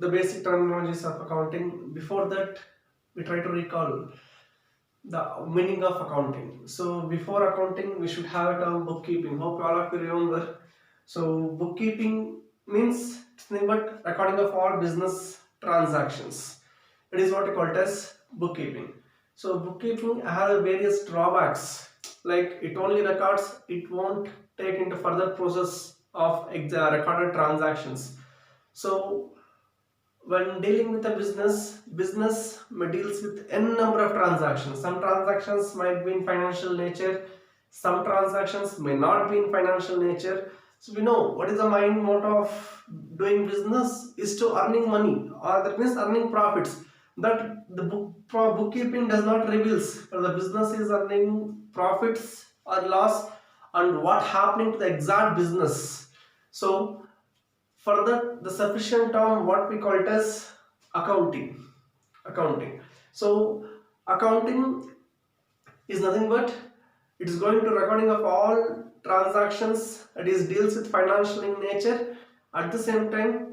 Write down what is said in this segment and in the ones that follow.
the basic terminologies of accounting. Before that, we try to recall the meaning of accounting. So before accounting, we should have a term bookkeeping. Hope all of you remember. So bookkeeping means it's nothing but recording of all business transactions. It is what we call it as bookkeeping. So bookkeeping has various drawbacks. Like it only records, it won't take into further process of recorded transactions. So when dealing with a business deals with n number of transactions. Some transactions might be in financial nature, some transactions may not be in financial nature. So we know what is the main motto of doing business is to earning money, or that means earning profits. That the bookkeeping does not reveals whether the business is earning profits or loss and what happening to the exact business. So for that, the sufficient term what we call it as accounting. Accounting. So accounting is nothing but it is going to recording of all transactions. It is deals with financial in nature. At the same time,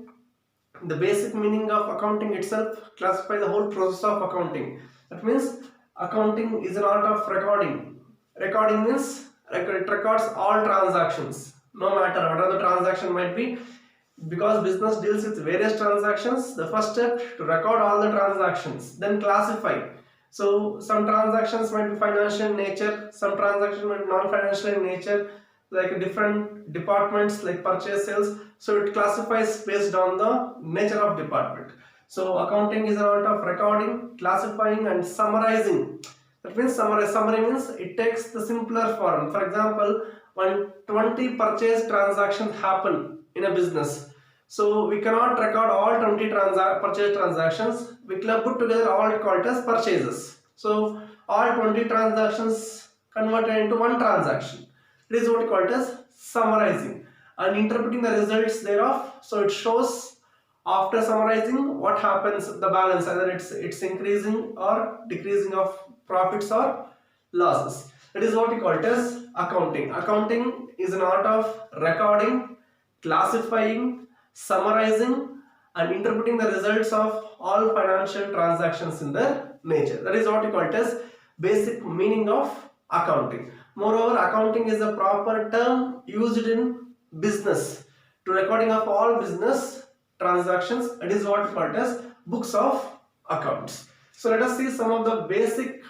the basic meaning of accounting itself classify the whole process of accounting. That means accounting is an art of recording. Recording means it records all transactions, no matter what the transaction might be. Because business deals with various transactions, the first step to record all the transactions, then classify. So some transactions might be financial in nature, some transactions might be non-financial in nature, like different departments like purchase, sales. So it classifies based on the nature of department. So accounting is an art of recording, classifying and summarizing. That means summary means it takes the simpler form. For example, when 20 purchase transactions happen in a business, so we cannot record all 20 purchase transactions. We can put together all called as purchases. So all 20 transactions converted into one transaction. It is what we call it as summarizing and interpreting the results thereof. So it shows after summarizing what happens the balance, either it's increasing or decreasing of profits or losses. That is what we call it as accounting. Accounting is an art of recording, classifying, summarizing and interpreting the results of all financial transactions in their nature. That is what we call it as basic meaning of accounting. Moreover, accounting is a proper term used in business to recording of all business transactions. It is what we call it as books of accounts. So let us see some of the basic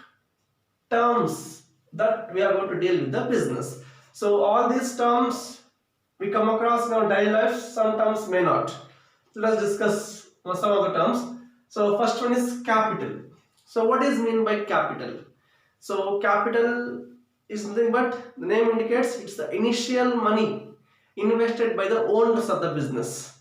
terms that we are going to deal with the business. So all these terms we come across in our daily life, some terms may not. So let's discuss some of the terms. So first one is capital. So what is mean by capital? So capital is nothing but the name indicates it's the initial money invested by the owners of the business.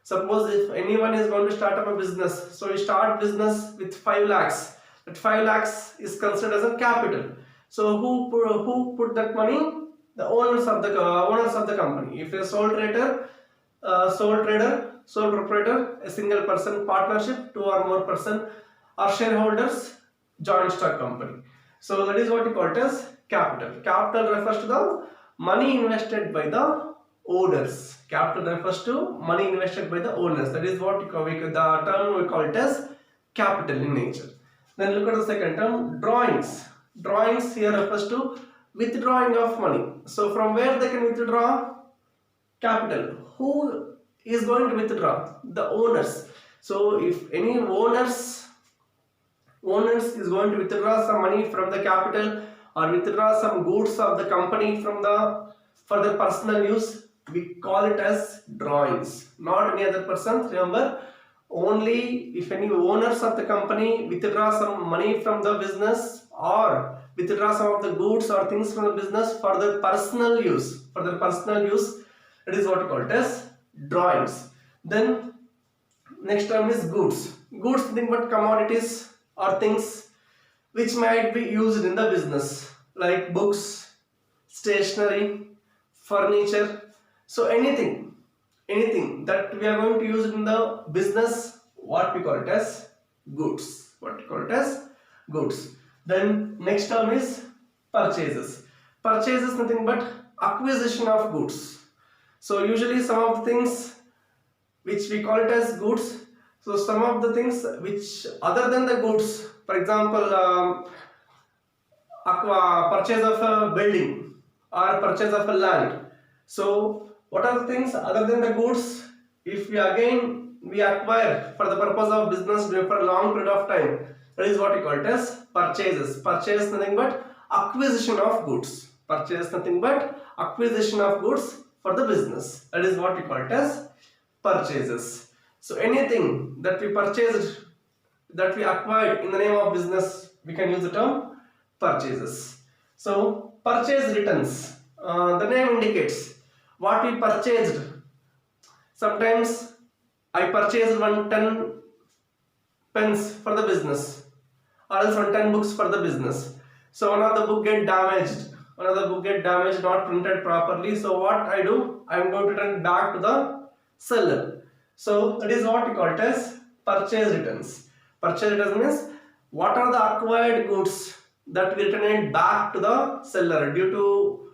Suppose if anyone is going to start up a business, so you start business with 5 lakhs. That 5 lakhs is considered as a capital. So who put that money? The owners of the company. If a sole trader, sole proprietor, a single person, partnership, 2 or more person, or shareholders, joint stock company. So that is what we call it as capital. Capital refers to the money invested by the owners. Capital refers to money invested by the owners. That is what the term we call it as capital in nature. Then look at the second term, drawings. Drawings here refers to withdrawing of money. So from where they can withdraw? Capital. Who is going to withdraw? The owners. So if any owners is going to withdraw some money from the capital or withdraw some goods of the company from for the personal use, we call it as drawings. Not any other person. Remember, only if any owners of the company withdraw some money from the business or withdraw some of the goods or things from the business for their personal use. For their personal use, it is what we call it as drawings. Then next term is goods. Goods, nothing but commodities or things which might be used in the business, like books, stationery, furniture. So anything that we are going to use in the business, what we call it as goods. What we call it as goods. Then next term is purchases. Purchase is nothing but acquisition of goods. So usually some of the things which we call it as goods, So some of the things which other than the goods, for example, purchase of a building or purchase of a land. So what are the things other than the goods? If we acquire for the purpose of business for a long period of time, that is what we call it as purchases. Purchase nothing but acquisition of goods. Purchase nothing but acquisition of goods for the business. That is what we call it as purchases. So anything that we purchased, that we acquired in the name of business, we can use the term purchases. So purchase returns, the name indicates what we purchased. Sometimes I purchased 10 pens for the business, or else 10 books for the business. So one of the book get damaged, not printed properly. So what I do, I am going to return it back to the seller. So that is what we call it as purchase returns. Purchase returns means what are the acquired goods that we return it back to the seller due to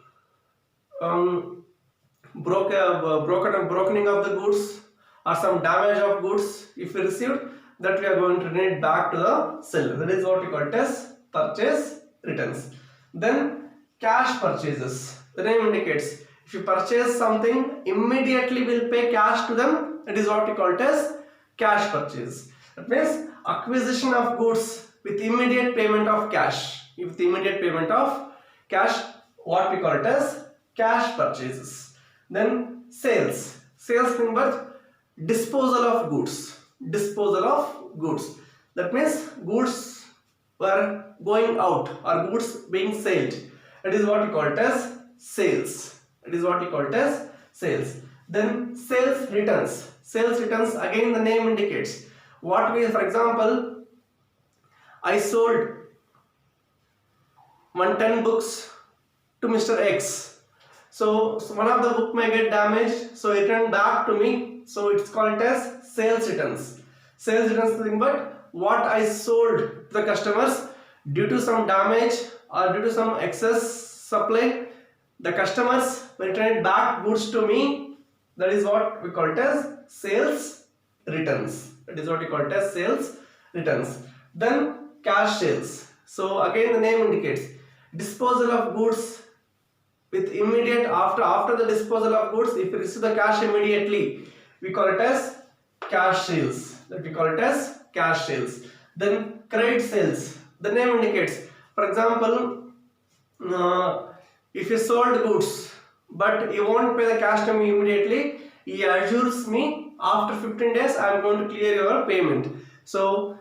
brokening of the goods or some damage of goods if we received, that we are going to return it back to the seller. That is what we call it as purchase returns. Then cash purchases, the name indicates if you purchase something, immediately will pay cash to them. That is what we call it as cash purchase. That means acquisition of goods with immediate payment of cash. With immediate payment of cash, what we call it as cash purchases. Then sales. Sales means but disposal of goods. Disposal of goods. That means goods were going out or goods being sold. That is what we call it as sales. That is what we call it as sales. Then sales returns. Sales returns, again the name indicates what we, for example, I sold 10 books to Mr. X. So one of the book may get damaged, so it returned back to me. So it's called as sales returns. Sales returns nothing but what I sold to the customers due to some damage or due to some excess supply. The customers will return back goods to me. That is what we call it as sales returns. That is what we call it as sales returns. Then cash sales. So again the name indicates disposal of goods with immediate after the disposal of goods, if we receive the cash immediately, we call it as cash sales. That we call it as cash sales. Then credit sales. The name indicates, for example, if you sold goods but you won't pay the cash to me immediately, he assures me after 15 days I am going to clear your payment. So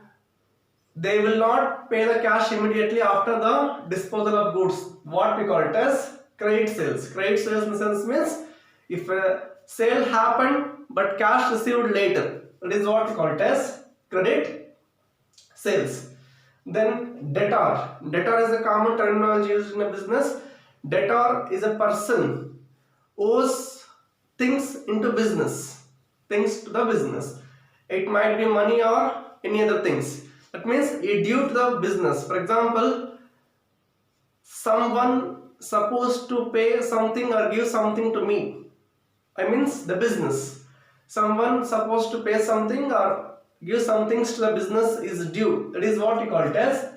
they will not pay the cash immediately after the disposal of goods. What we call it as credit sales. Credit sales in the sense means if a sale happened but cash received later, that is what we call it as credit sales. Then debtor. Debtor is a common terminology used in a business. Debtor is a person who owes things into business, things to the business. It might be money or any other things. That means it due to the business. For example, someone supposed to pay something or give something to me. I means the business. Someone supposed to pay something or give some things to the business is due. That is what we call it as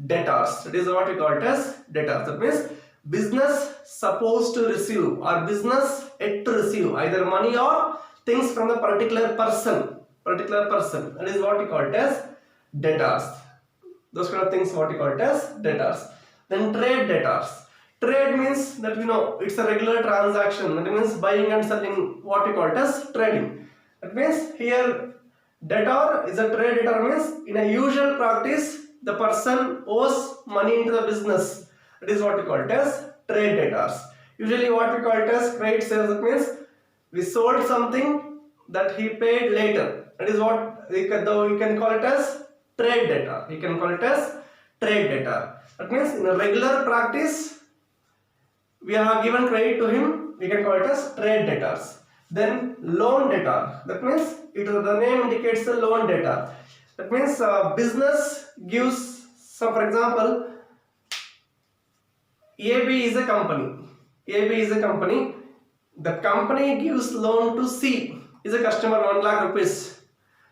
debtors. That is what we call it as debtors. That means business supposed to receive or business yet to receive either money or things from the particular person. That is what we call it as debtors. Those kind of things what we call it as debtors. Then trade debtors. Trade means that it's a regular transaction. That means buying and selling, what we call it as trading. That means here debtor is a trade debtor means in a usual practice the person owes money into the business. That is what we call it as trade debtors. Usually what we call it as credit sales. That means we sold something that he paid later. That is what we can call it as trade debtor. You can call it as trade debtor. That means in a regular practice we have given credit to him, we can call it as trade debtors. Then loan debtor. That means the name indicates the loan debtor. That means business gives, so for example, AB is a company. The company gives loan to C, is a customer 1 lakh rupees.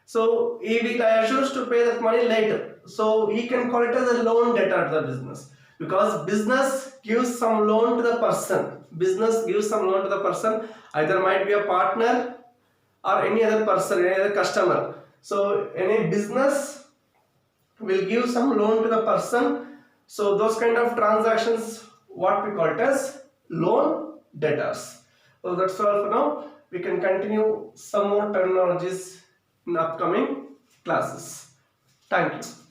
So he will assures to pay that money later. So he can call it as a loan debtor to the business, because business gives some loan to the person. Business gives some loan to the person, either might be a partner or any other person, any other customer. So any business will give some loan to the person. So those kind of transactions, what we call it as loan debtors. So that's all for now. We can continue some more terminologies in upcoming classes. Thank you.